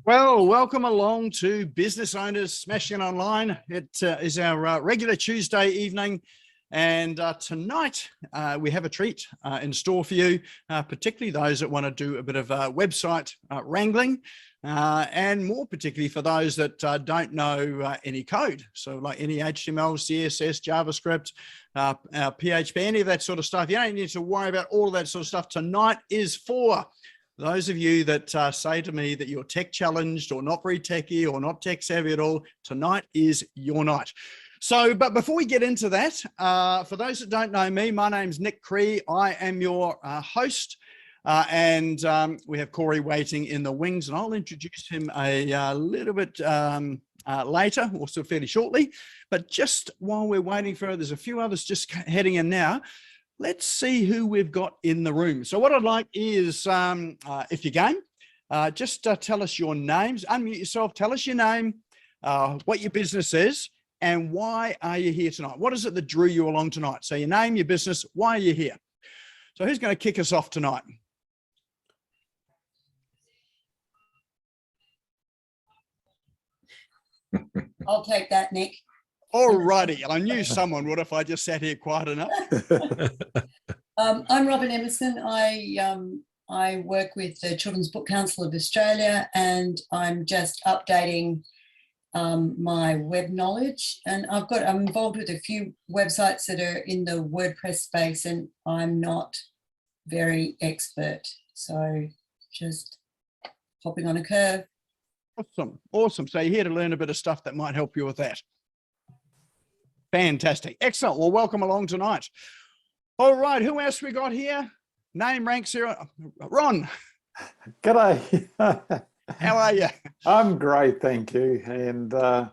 Well, welcome along to Business Owners Smashing Online. It is our regular Tuesday evening, and tonight we have a treat in store for you, particularly those that want to do a bit of website wrangling, and more particularly for those that don't know any code. So like any HTML, CSS, JavaScript, PHP, any of that sort of stuff. You don't need to worry about all of that sort of stuff. Tonight is for those of you that say to me that you're tech challenged or not very techy or not tech savvy at all. Tonight is your night. So, but before we get into that, for those that don't know me, my name's Nick Cree. I am your host, and we have Corey waiting in the wings, and I'll introduce him a little bit later, also fairly shortly. But just while we're waiting for it, there's a few others just heading in now. Let's see who we've got in the room. So what I'd like is, if you're game, just tell us your names, unmute yourself, tell us your name, what your business is, and why are you here tonight? What is it that drew you along tonight? So your name, your business, why are you here? So who's going to kick us off tonight? I'll take that, Nick. All righty. I knew someone would if I just sat here quiet enough. I'm Robin Emerson. I work with the Children's Book Council of Australia, and I'm just updating my web knowledge. And I'm involved with a few websites that are in the WordPress space, and I'm not very expert. So just hopping on a curve. Awesome. So you're here to learn a bit of stuff that might help you with that. Fantastic. Excellent. Well, welcome along tonight. All right. Who else we got here? Name, rank, zero. Ron. G'day. How are you? I'm great, thank you. And so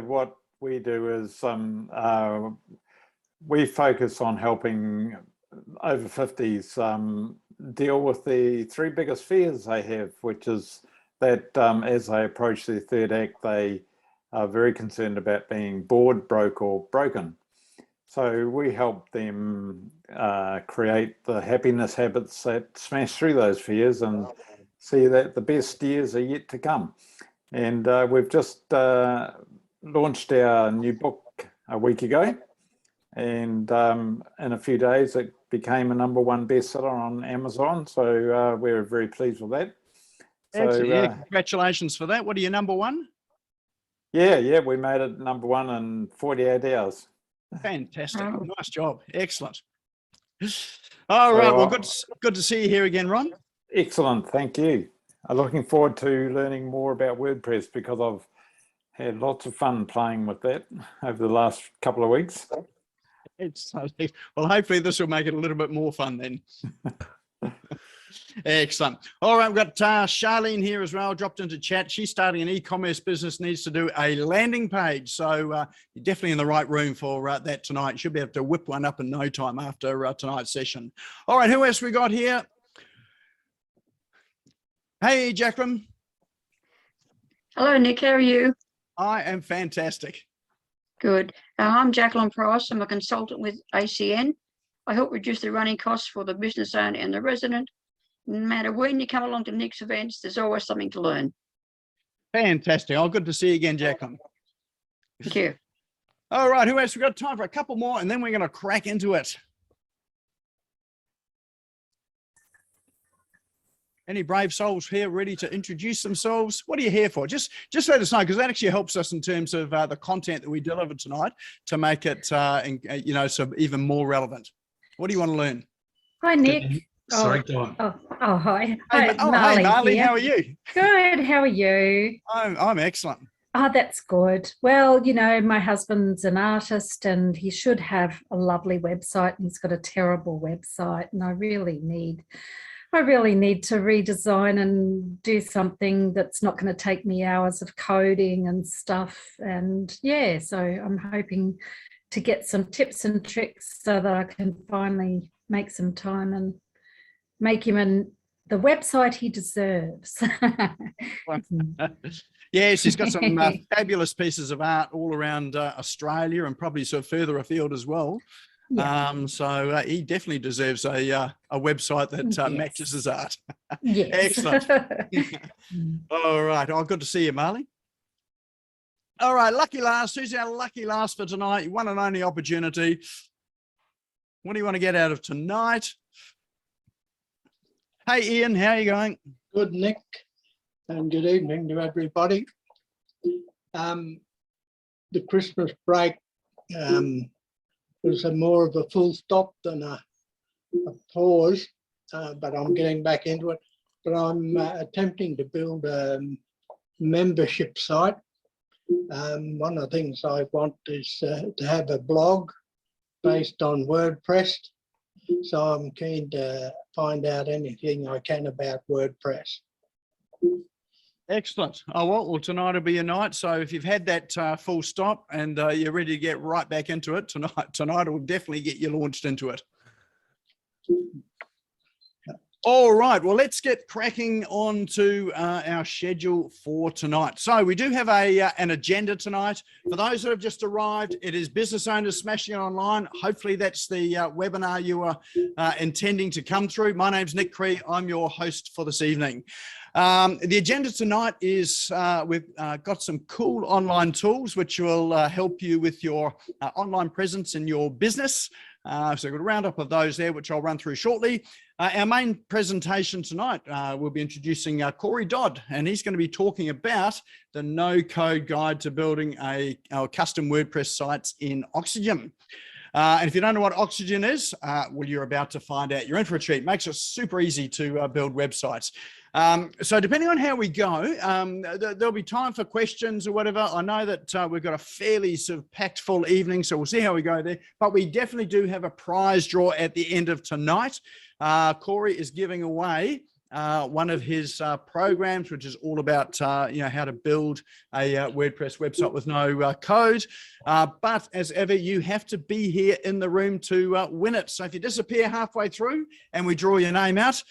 what we do is we focus on helping over 50s deal with the three biggest fears they have, which is that as they approach their third act, they are very concerned about being bored, broke, or broken. So we help them create the happiness habits that smash through those fears and see that the best years are yet to come. And we've just launched our new book a week ago, and in a few days it became a #1 bestseller on Amazon. So we're very pleased with that. So yeah, congratulations for that. What are you, #1? Yeah, we made it #1 in 48 hours. Fantastic. Nice job. Excellent. All right. Well, good to see you here again, Ron. Excellent. Thank you. I'm looking forward to learning more about WordPress because I've had lots of fun playing with that over the last couple of weeks. Well, hopefully this will make it a little bit more fun then. Excellent. All right, we've got Charlene here as well, dropped into chat. She's starting an e-commerce business, needs to do a landing page. So you're definitely in the right room for that tonight. You should be able to whip one up in no time after tonight's session. All right, who else we got here? Hey, Jacqueline. Hello, Nick. How are you? I am fantastic. Good. I'm Jacqueline Price. I'm a consultant with ACN. I help reduce the running costs for the business owner and the resident. No matter when you come along to Nick's events, there's always something to learn. Fantastic. Oh, good to see you again, Jacqueline. Thank you. All right, who else? We've got time for a couple more, and then we're going to crack into it. Any brave souls here ready to introduce themselves? What are you here for? Just let us know, because that actually helps us in terms of the content that we deliver tonight to make it, so even more relevant. What do you want to learn? Hi, Nick. Sorry, go on. Oh, hi. Hey, Marley, how are you? Good. How are you? I'm excellent. Oh, that's good. Well, my husband's an artist and he should have a lovely website, and he's got a terrible website, and I really need to redesign and do something that's not going to take me hours of coding and stuff. And yeah, so I'm hoping to get some tips and tricks so that I can finally make some time and make him the website he deserves. Yes, he's got some fabulous pieces of art all around Australia and probably sort of further afield as well. Yeah. So he definitely deserves a website that Yes. matches his art. Yes. Excellent. All right. Oh, good to see you, Marley. All right, lucky last. Who's our lucky last for tonight? One and only opportunity. What do you want to get out of tonight? Hey, Ian, how are you going? Good, Nick, and good evening to everybody. The Christmas break was more of a full stop than a pause, but I'm getting back into it. But I'm attempting to build a membership site. One of the things I want is to have a blog based on WordPress. So I'm keen to find out anything I can about WordPress. Excellent. Oh, well, tonight will be your night. So if you've had that full stop and you're ready to get right back into it, tonight will definitely get you launched into it. All right, well, let's get cracking on to our schedule for tonight. So we do have an agenda tonight. For those that have just arrived, it is Business Owners Smashing It Online. Hopefully that's the webinar you are intending to come through. My name's Nick Cree. I'm your host for this evening. The agenda tonight is we've got some cool online tools which will help you with your online presence in your business. So we've got a roundup of those there, which I'll run through shortly. Our main presentation tonight, we'll be introducing Corey Dodd, and he's going to be talking about the no-code guide to building our custom WordPress sites in Oxygen. And if you don't know what Oxygen is, well, you're about to find out. You're in for a treat. Makes it super easy to build websites. So depending on how we go, there'll be time for questions or whatever. I know that we've got a fairly sort of packed full evening, so we'll see how we go there. But we definitely do have a prize draw at the end of tonight. Corey is giving away one of his programs, which is all about how to build a WordPress website with no code. But as ever, you have to be here in the room to win it. So if you disappear halfway through and we draw your name out,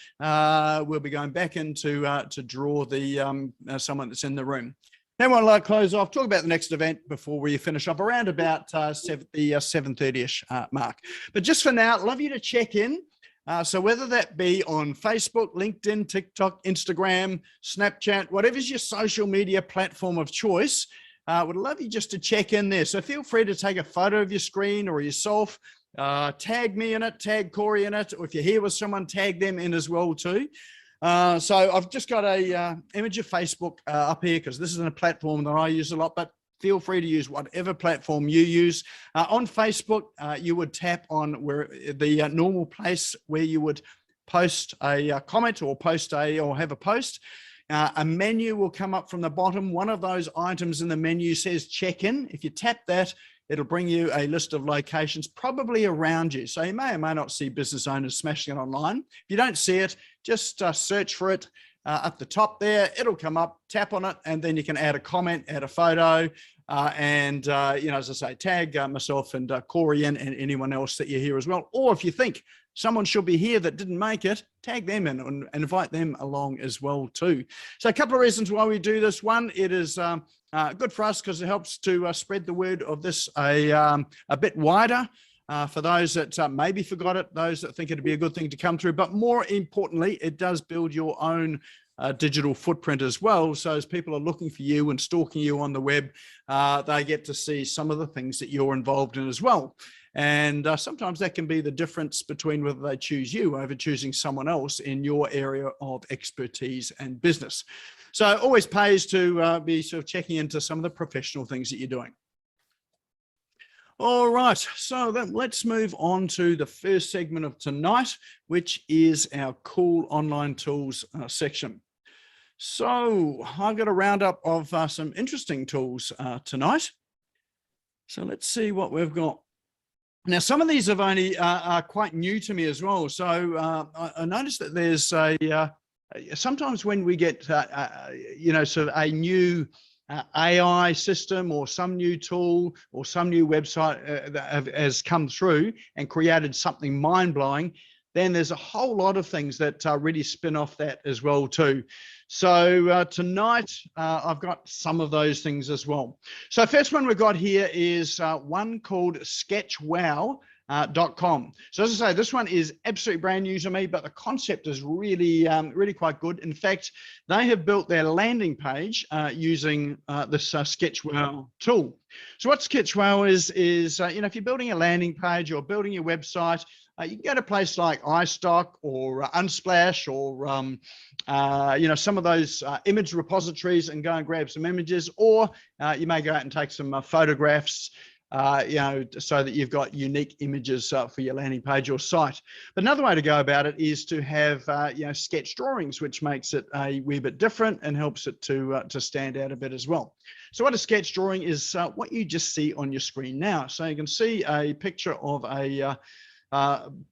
we'll be going back in to draw the someone that's in the room. Then we'll close off, talk about the next event before we finish up around about the 7:30-ish mark. But just for now, I'd love you to check in. So whether that be on Facebook, LinkedIn, TikTok, Instagram, Snapchat, whatever's your social media platform of choice, would love you just to check in there. So feel free to take a photo of your screen or yourself, tag me in it, tag Corey in it, or if you're here with someone, tag them in as well too. So I've just got a image of Facebook up here because this isn't a platform that I use a lot, but feel free to use whatever platform you use. On Facebook, you would tap on where the normal place where you would post a comment or have a post. A menu will come up from the bottom. One of those items in the menu says check in. If you tap that, it'll bring you a list of locations probably around you. So you may or may not see Business Owners Smashing It Online. If you don't see it, just search for it. At the top there, it'll come up, tap on it, and then you can add a comment, add a photo, and as I say, tag myself and Corey and anyone else that you're here as well. Or if you think someone should be here that didn't make it, tag them in and invite them along as well too. So a couple of reasons why we do this. One, it is good for us because it helps to spread the word of this a bit wider. For those that maybe forgot it, those that think it'd be a good thing to come through, but more importantly, it does build your own digital footprint as well. So as people are looking for you and stalking you on the web, they get to see some of the things that you're involved in as well. And sometimes that can be the difference between whether they choose you over choosing someone else in your area of expertise and business. So it always pays to be sort of checking into some of the professional things that you're doing. All right, so then let's move on to the first segment of tonight, which is our cool online tools section. So I've got a roundup of some interesting tools tonight. So let's see what we've got. Now, some of these have only are quite new to me as well. So I noticed that there's sometimes when we get, sort of a new AI system or some new tool or some new website that has come through and created something mind-blowing, then there's a whole lot of things that really spin off that as well too. So tonight I've got some of those things as well. So first one we've got here is one called Sketch Wow. .com. So as I say, this one is absolutely brand new to me, but the concept is really, really quite good. In fact, they have built their landing page using this SketchWow tool. So what SketchWow is you know, if you're building a landing page or building your website, you can go to a place like iStock or Unsplash or you know, some of those image repositories and go and grab some images, or you may go out and take some photographs, you know, so that you've got unique images for your landing page or site. But another way to go about it is to have you know, sketch drawings, which makes it a wee bit different and helps it to stand out a bit as well. So what a sketch drawing is, what you just see on your screen now. So you can see a picture of a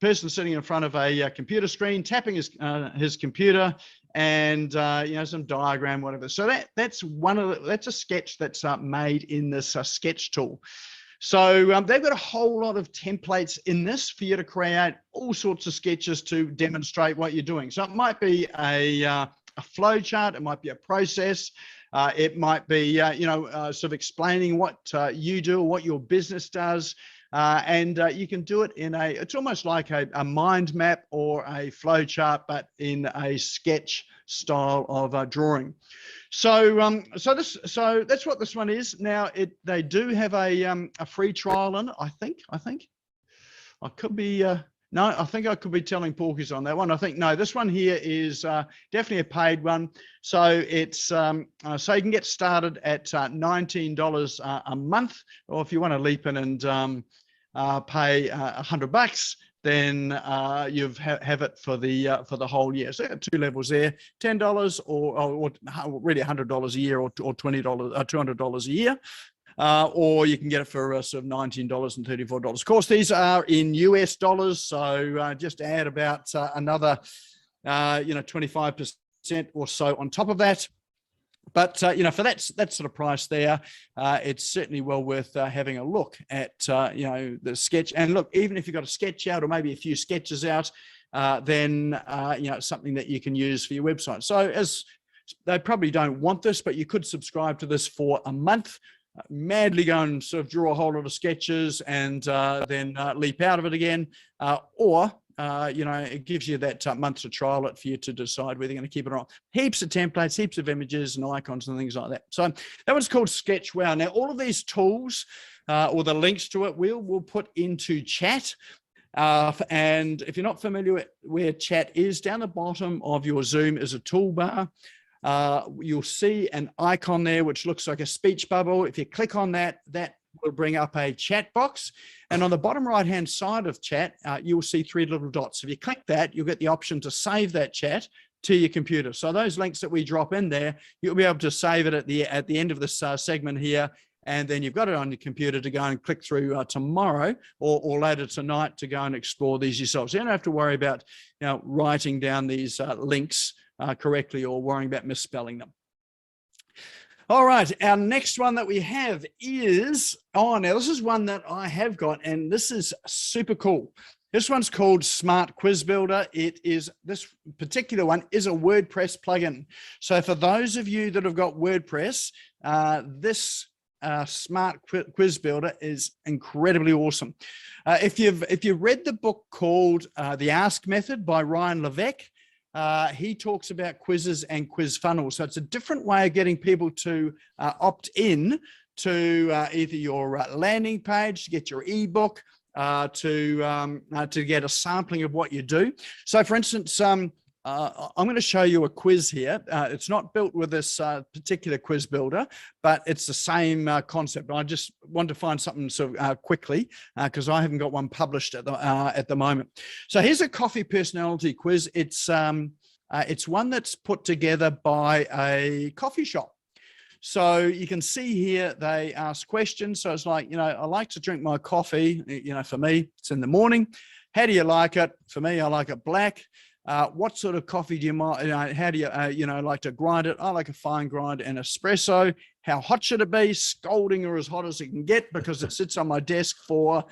person sitting in front of a computer screen, tapping his computer, and you know, some diagram, whatever. So that's a sketch that's made in this sketch tool. So they've got a whole lot of templates in this for you to create all sorts of sketches to demonstrate what you're doing. So it might be a flow chart, it might be a process, it might be you know, sort of explaining what you do or what your business does. And you can do it in it's almost like a mind map or a flow chart, but in a sketch style of drawing. So so that's what this one is. Now they do have a free trial in it, I think. I could be no, I think I could be telling porkies on that one. I think no, this one here is definitely a paid one. So it's so you can get started at $19 a month, or if you want to leap in and pay $100, then you have it for the whole year. So 2 levels there: $10 or really $100 a year, or $20 $200 a year. Or you can get it for sort of $19 and $34. Of course, these are in US dollars, so just add about another, you know, 25% or so on top of that. But you know, for that sort of price there, it's certainly well worth having a look at you know, the sketch. And look, even if you've got a sketch out or maybe a few sketches out, then you know, it's something that you can use for your website. So as they probably don't want this, but you could subscribe to this for a month. Madly go and sort of draw a whole lot of sketches and then leap out of it again, or you know, it gives you that month to trial it for you to decide whether you're going to keep it on. Heaps of templates, heaps of images and icons and things like that. So that one's called SketchWow. Now, all of these tools or the links to it, we'll put into chat. And if you're not familiar with where chat is, down the bottom of your Zoom is a toolbar. You'll see an icon there which looks like a speech bubble. If you click on that, that will bring up a chat box, and on the bottom right hand side of chat you'll see 3 little dots. If you click that, you'll get the option to save that chat to your computer. So those links that we drop in there, you'll be able to save it at the end of this segment here, and then you've got it on your computer to go and click through tomorrow or later tonight to go and explore these yourselves. So you don't have to worry about, you know, writing down these links correctly or worrying about misspelling them. All right, our next one that we have is, now this is one that I have got, and this is super cool. This one's called Smart Quiz Builder. This particular one is a WordPress plugin. So for those of you that have got WordPress, this Smart Quiz Builder is incredibly awesome. If you've read the book called The Ask Method by Ryan Levesque, he talks about quizzes and quiz funnels. So it's a different way of getting people to opt in to either your landing page, to get your ebook, to get a sampling of what you do. So for instance, I'm going to show you a quiz here. It's not built with this particular quiz builder, but it's the same concept. I just want to find something sort of quickly because I haven't got one published at the moment. So here's a coffee personality quiz. It's one that's put together by a coffee shop. So you can see here they ask questions. So it's like, you know, I like to drink my coffee. You know, for me, it's in the morning. How do you like it? For me, I like it black. What sort of coffee do you mind? How do you, you know, like to grind it? I like a fine grind and espresso. How hot should it be? Scalding or as hot as it can get, because it sits on my desk for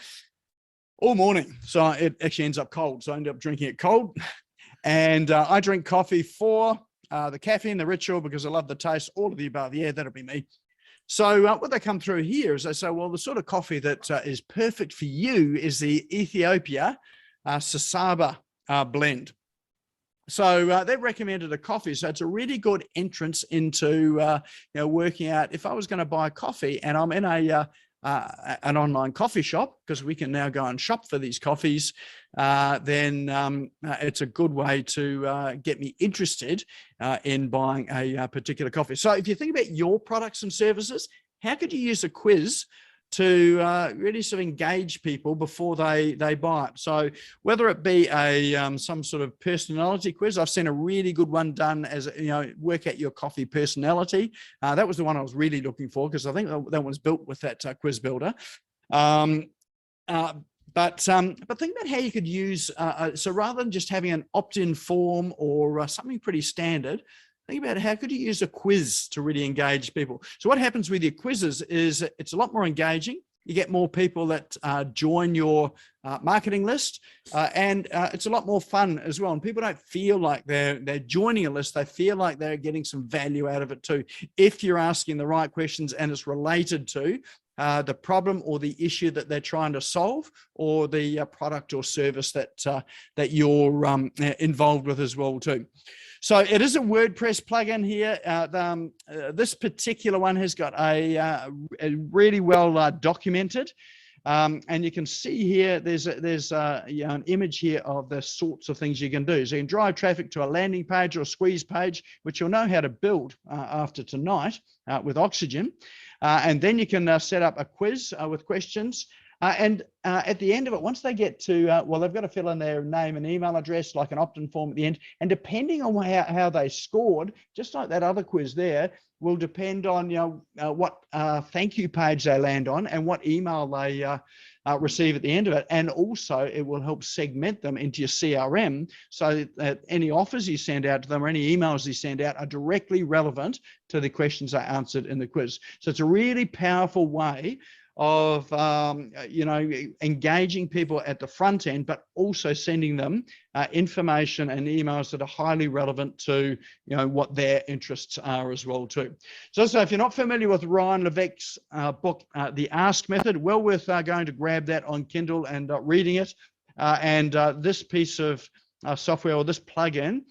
all morning. So it actually ends up cold. So I end up drinking it cold. And I drink coffee for the caffeine, the ritual, because I love the taste, all of the above. Yeah, that'll be me. So what they come through here is they say, well, the sort of coffee that is perfect for you is the Ethiopia Sasaba blend. So they've recommended a coffee. So it's a really good entrance into working out if I was going to buy coffee and I'm in an online coffee shop, because we can now go and shop for these coffees, then it's a good way to get me interested in buying a particular coffee. So if you think about your products and services, how could you use a quiz to really sort of engage people before they buy it? So whether it be some sort of personality quiz, I've seen a really good one done as, work out your coffee personality. That was the one I was really looking for, because I think that one's built with that quiz builder. But think about how you could use, so rather than just having an opt-in form or something pretty standard, think about how could you use a quiz to really engage people. So what happens with your quizzes is it's a lot more engaging. You get more people that join your marketing list, and it's a lot more fun as well. And people don't feel like they're joining a list. They feel like they're getting some value out of it too, if you're asking the right questions and it's related to the problem or the issue that they're trying to solve, or the product or service that you're involved with as well too. So it is a WordPress plugin here. This particular one has got a really well documented, and you can see here there's an image here of the sorts of things you can do. So you can drive traffic to a landing page or a squeeze page, which you'll know how to build after tonight with Oxygen, and then you can set up a quiz with questions. And at the end of it, once they get to, they've got to fill in their name and email address, like an opt-in form at the end. And depending on how they scored, just like that other quiz there, will depend on, what thank you page they land on and what email they receive at the end of it. And also it will help segment them into your CRM, so that any offers you send out to them or any emails you send out are directly relevant to the questions they answered in the quiz. So it's a really powerful way of engaging people at the front end, but also sending them information and emails that are highly relevant to what their interests are as well too. So if you're not familiar with Ryan Levesque's book, The Ask Method, well worth going to grab that on Kindle and reading it. And this piece of software, or this plugin,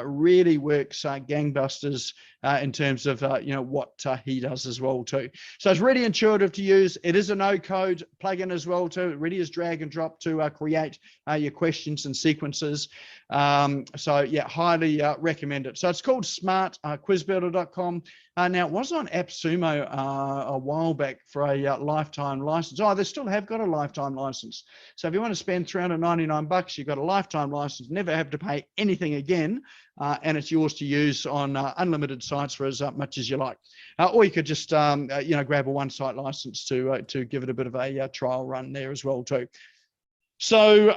really works gangbusters in terms of what he does as well too. So it's really intuitive to use. It is a no-code plugin as well too. It really is drag and drop to create your questions and sequences. So yeah, highly recommend it. So it's called smartquizbuilder.com. Now it was on AppSumo a while back for a lifetime license. They still have got a lifetime license. So if you want to spend $399, you've got a lifetime license, never have to pay anything again, and it's yours to use on unlimited sites for as much as you like. Or you could just grab a one-site license to give it a bit of a trial run there as well too. So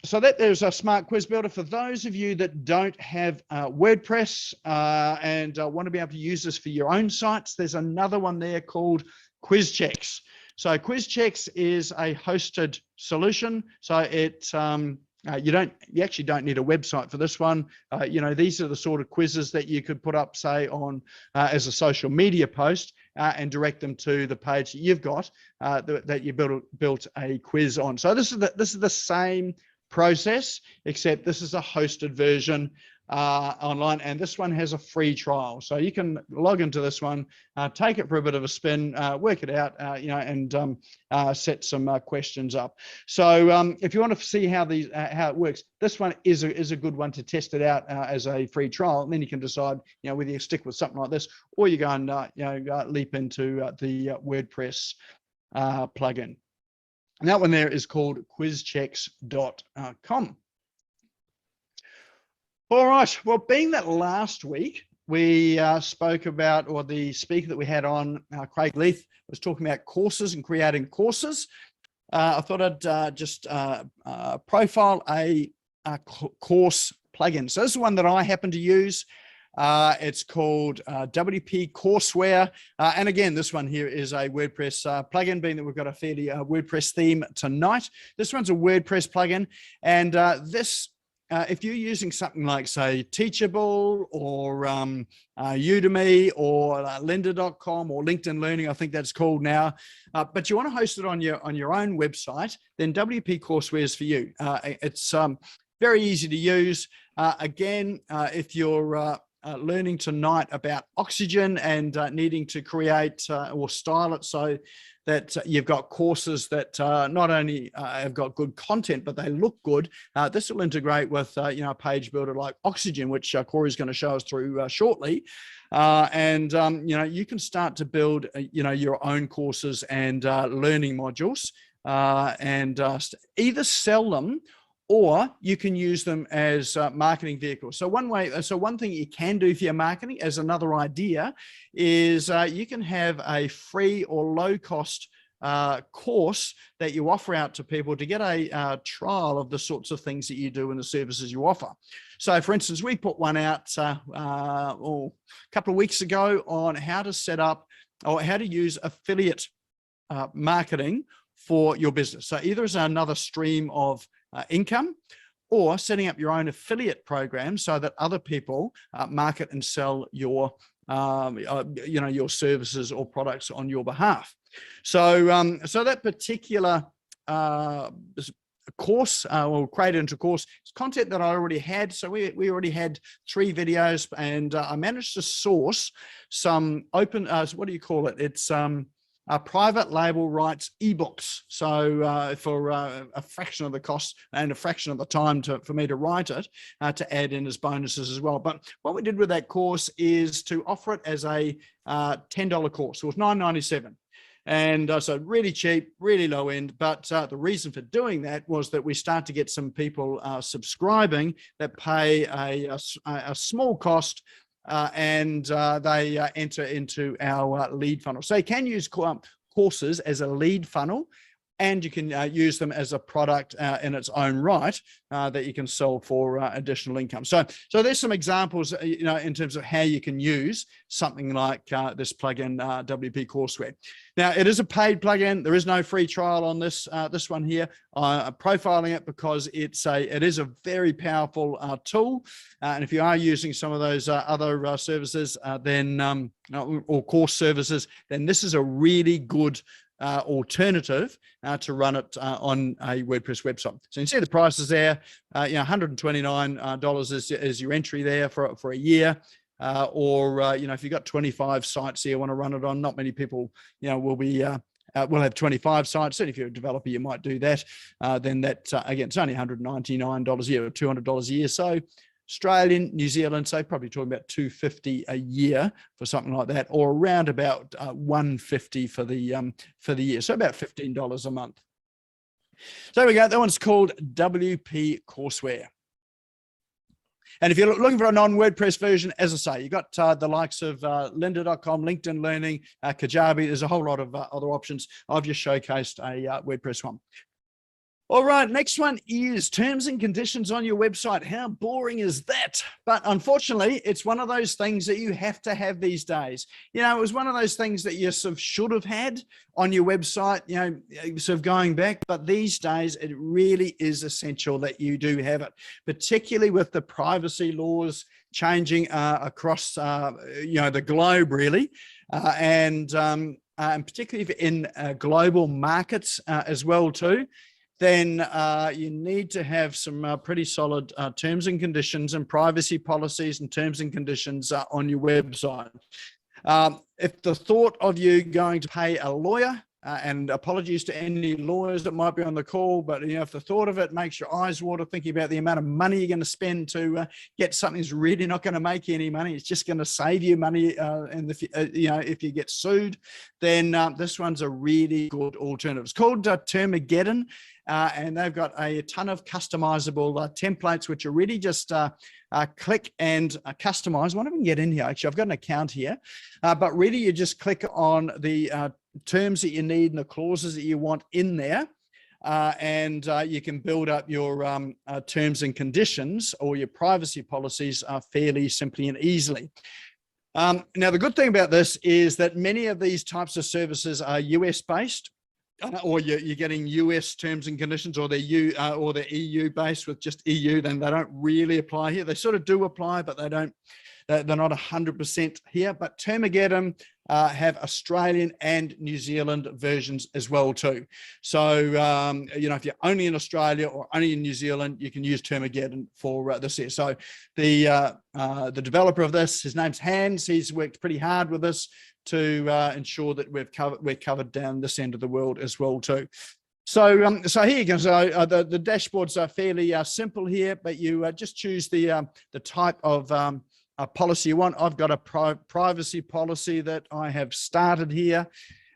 so that there's a Smart Quiz Builder. For those of you that don't have WordPress and want to be able to use this for your own sites, there's another one there called QuizChecks. So QuizChecks is a hosted solution. So it you actually don't need a website for this one. These are the sort of quizzes that you could put up, say, on as a social media post and direct them to the page that you've got that you built a quiz on. So this is the same process, except this is a hosted version online, and this one has a free trial. So you can log into this one, take it for a bit of a spin, work it out, and set some questions up. So if you want to see how it works, this one is a good one to test it out as a free trial, and then you can decide whether you stick with something like this or you go and leap into the WordPress plugin. And that one there is called quizchecks.com. All right. Well, being that last week we spoke about, or the speaker that we had on, Craig Leith, was talking about courses and creating courses. I thought I'd just profile a course plugin. So this is one that I happen to use. It's called WP Courseware. And again, this one here is a WordPress plugin, being that we've got a fairly WordPress theme tonight. This one's a WordPress plugin, and this if you're using something like, say, Teachable or Udemy or lynda.com or LinkedIn Learning, I think that's called now, but you want to host it on your own website, then WP Courseware is for you. It's very easy to use. Again, if you're learning tonight about oxygen and needing to create or style it so that you've got courses that not only have got good content, but they look good. This will integrate with a page builder like Oxygen, which Corey's going to show us through shortly. You can start to build your own courses and learning modules and either sell them, or you can use them as marketing vehicles. So one thing you can do for your marketing as another idea is you can have a free or low cost course that you offer out to people to get a trial of the sorts of things that you do and the services you offer. So for instance, we put one out a couple of weeks ago on how to set up or how to use affiliate marketing for your business. So either as another stream of income, or setting up your own affiliate program so that other people market and sell your your services or products on your behalf. So so that particular course or created into a course, it's content that I already had. So we already had 3 videos, and I managed to source some open what do you call it? It's private label rights ebooks. So for a fraction of the cost and a fraction of the time for me to write it, to add in as bonuses as well. But what we did with that course is to offer it as a $10 course. So it was $9.97. And so really cheap, really low end. But the reason for doing that was that we start to get some people subscribing that pay a small cost, and they enter into our lead funnel. So you can use courses as a lead funnel, and you can use them as a product in its own right that you can sell for additional income. So there's some examples, in terms of how you can use something like this plugin, WP Courseware. Now, it is a paid plugin. There is no free trial on this one here. I'm profiling it because it is a very powerful tool. And if you are using some of those other services, then or course services, then this is a really good alternative to run it on a WordPress website. So you can see the prices there. $129 is your entry there for a year. Or if you've got 25 sites here, you want to run it on, not many people, will have 25 sites. And if you're a developer, you might do that. Then that, again, it's only $199 a year or $200 a year. So Australian, New Zealand, so probably talking about $250 a year for something like that, or around about $150 for the year. So about $15 a month. So there we go. That one's called WP Courseware. And if you're looking for a non-WordPress version, as I say, you've got the likes of lynda.com, LinkedIn Learning, Kajabi. There's a whole lot of other options. I've just showcased a WordPress one. All right, next one is terms and conditions on your website. How boring is that? But unfortunately, it's one of those things that you have to have these days. It was one of those things that you sort of should have had on your website, sort of going back. But these days, it really is essential that you do have it, particularly with the privacy laws changing across, the globe, really. And particularly in global markets as well, too. Then you need to have some pretty solid terms and conditions and privacy policies and terms and conditions on your website. If the thought of you going to pay a lawyer, and apologies to any lawyers that might be on the call, but if the thought of it makes your eyes water thinking about the amount of money you're going to spend to get something that's really not going to make you any money, it's just going to save you money if you get sued, then this one's a really good alternative. It's called Termageddon. And they've got a ton of customizable templates, which are really just click and customize. I wonder if we can get in here. Actually, I've got an account here, but really you just click on the terms that you need and the clauses that you want in there. And you can build up your terms and conditions or your privacy policies fairly simply and easily. Now, the good thing about this is that many of these types of services are US based. or you're getting US terms and conditions, or they're EU based with just EU, then they don't really apply here. They sort of do apply, but they don't. They're not 100% here. But Termageddon have Australian and New Zealand versions as well too. So if you're only in Australia or only in New Zealand, you can use Termageddon for this here. So the developer of this, his name's Hans. He's worked pretty hard with us to ensure that we're covered down this end of the world as well too. So here you go. So the dashboards are fairly simple here, but you just choose the type of policy you want. I've got a privacy policy that I have started here,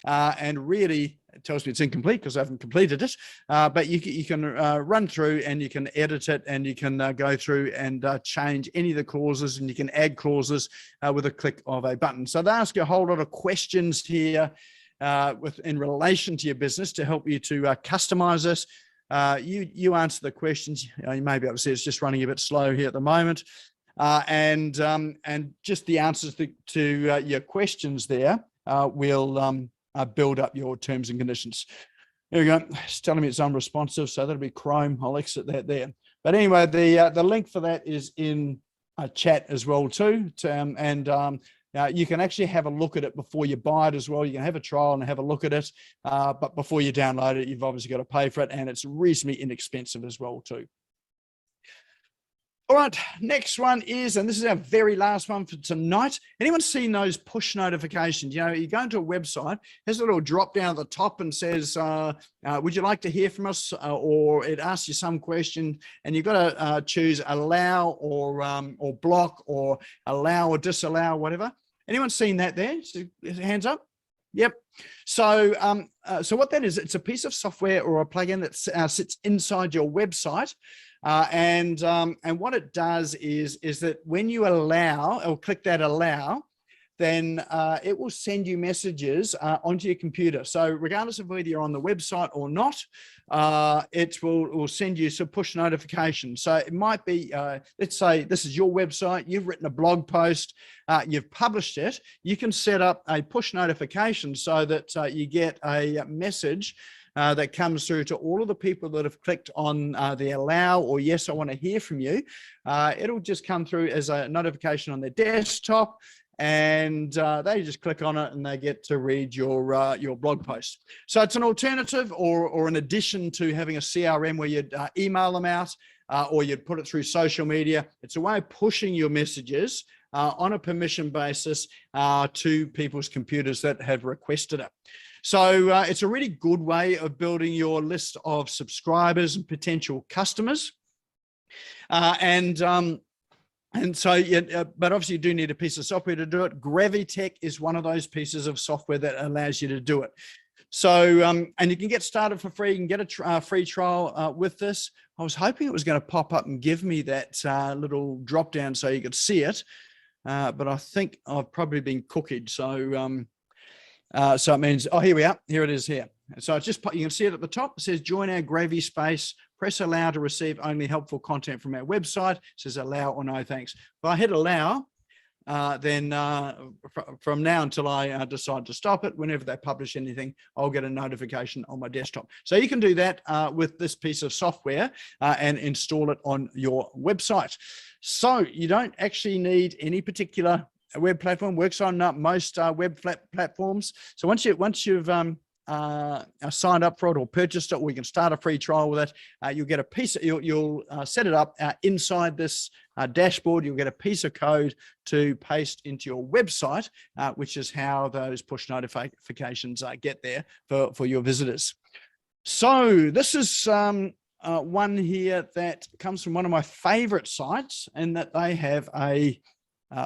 and really it tells me it's incomplete because I haven't completed it. But you can run through and you can edit it, and you can go through and change any of the clauses, and you can add clauses with a click of a button. So they ask you a whole lot of questions here in relation to your business to help you to customize this. You answer the questions. You may be able to see it's just running a bit slow here at the moment. And just the answers to your questions there will build up your terms and conditions. There we go. It's telling me it's unresponsive, so that'll be Chrome. I'll exit that there. But anyway, the link for that is in a chat as well too. You can actually have a look at it before you buy it as well. You can have a trial and have a look at it, but before you download it, you've obviously got to pay for it, and it's reasonably inexpensive as well too. All right, next one is, and this is our very last one for tonight. Anyone seen those push notifications? You know, you go into a website, there's a little drop down at the top and says, would you like to hear from us? Or it asks you some question, and you've got to choose allow or block, or allow or disallow, whatever. Anyone seen that there? Hands up. Yep. So what that is, it's a piece of software or a plugin that sits inside your website. And what it does is that when you allow or click that allow, then it will send you messages onto your computer. So regardless of whether you're on the website or not, it will send you some push notifications. So it might be, let's say this is your website, you've written a blog post, you've published it, you can set up a push notification so that you get a message that comes through to all of the people that have clicked on the allow or yes, I want to hear from you. It'll just come through as a notification on their desktop, and they just click on it and they get to read your blog post. So it's an alternative or an addition to having a CRM where you'd email them out or you'd put it through social media. It's a way of pushing your messages on a permission basis to people's computers that have requested it. So it's a really good way of building your list of subscribers and potential customers. And so, but obviously you do need a piece of software to do it. Gravitec is one of those pieces of software that allows you to do it. So, and you can get started for free. You can get a free trial with this. I was hoping it was going to pop up and give me that little drop down so you could see it. But I think I've probably been cookied. So, so it means, oh, here we are. Here it is here. So it's just, you can see it at the top. It says join our Gravy space. Press allow to receive only helpful content from our website. It says allow or no thanks. If I hit allow, then from now until I decide to stop it, whenever they publish anything, I'll get a notification on my desktop. So you can do that with this piece of software and install it on your website. So you don't actually need any particular web platform. Works on most web platforms. So once you've signed up for it or purchased it, or you can start a free trial with it, you'll get a piece, you'll set it up inside this dashboard. You'll get a piece of code to paste into your website, which is how those push notifications get there for your visitors. So this is one here that comes from one of my favorite sites, and that they have a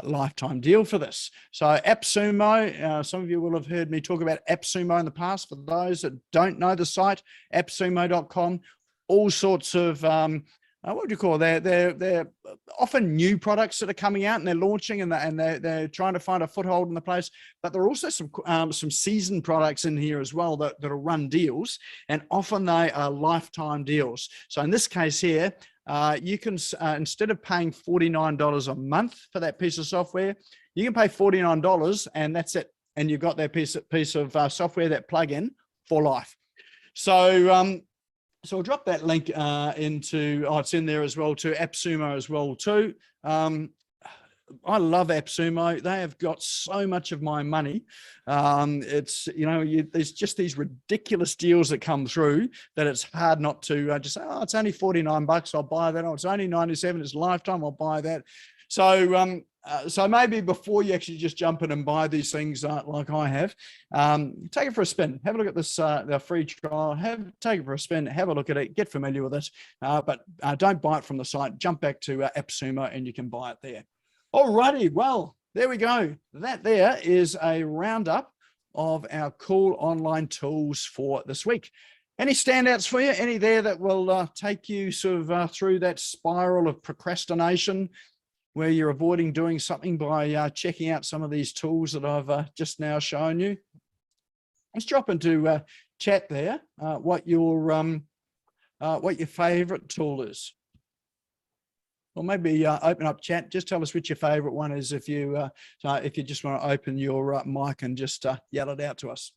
lifetime deal for this. So AppSumo, some of you will have heard me talk about AppSumo in the past. For those that don't know the site, appsumo.com, all sorts of what would you call it? They're often new products that are coming out and they're launching, and they're trying to find a foothold in the place. But there are also some seasoned products in here as well that'll run deals, and often they are lifetime deals. So in this case here, you can, instead of paying $49 a month for that piece of software, you can pay $49 and that's it. And you've got that piece of software, that plugin, for life. So I'll drop that link into, it's in there as well too, AppSumo as well too. I love AppSumo. They have got so much of my money. It's, there's just these ridiculous deals that come through that it's hard not to just say, oh, it's only $49, I'll buy that. Oh, it's only 97, it's lifetime, I'll buy that. So, so maybe before you actually just jump in and buy these things like I have, take it for a spin. Have a look at this, the free trial. Take it for a spin. Have a look at it. Get familiar with it. But don't buy it from the site. Jump back to AppSumo and you can buy it there. Alrighty, well, there we go. That there is a roundup of our cool online tools for this week. Any standouts for you? Any there that will take you sort of through that spiral of procrastination where you're avoiding doing something by checking out some of these tools that I've just now shown you? Let's drop into chat there what your favorite tool is. Or maybe open up chat. Just tell us which your favorite one is if you just want to open your mic and just yell it out to us.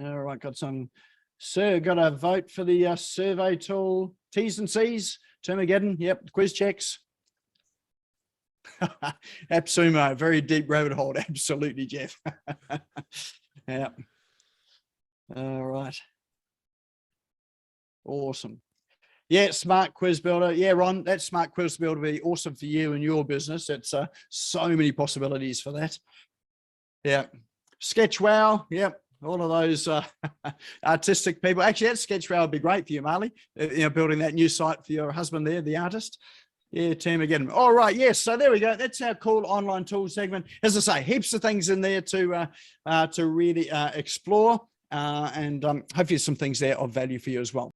All right, got a vote for the survey tool. T's and C's, Termageddon, yep, quiz checks. AppSumo, very deep rabbit hole, absolutely, Jeff. Yeah. All right. Awesome. Yeah, Smart Quiz Builder. Yeah, Ron, that Smart Quiz Builder will be awesome for you and your business. It's so many possibilities for that. Yeah. SketchWow. Yep. All of those artistic people. Actually, that SketchWow would be great for you, Marley. Building that new site for your husband there, the artist. Yeah, Termageddon. All right, yes. So there we go. That's our cool online tool segment. As I say, heaps of things in there to really explore, and hopefully some things there of value for you as well.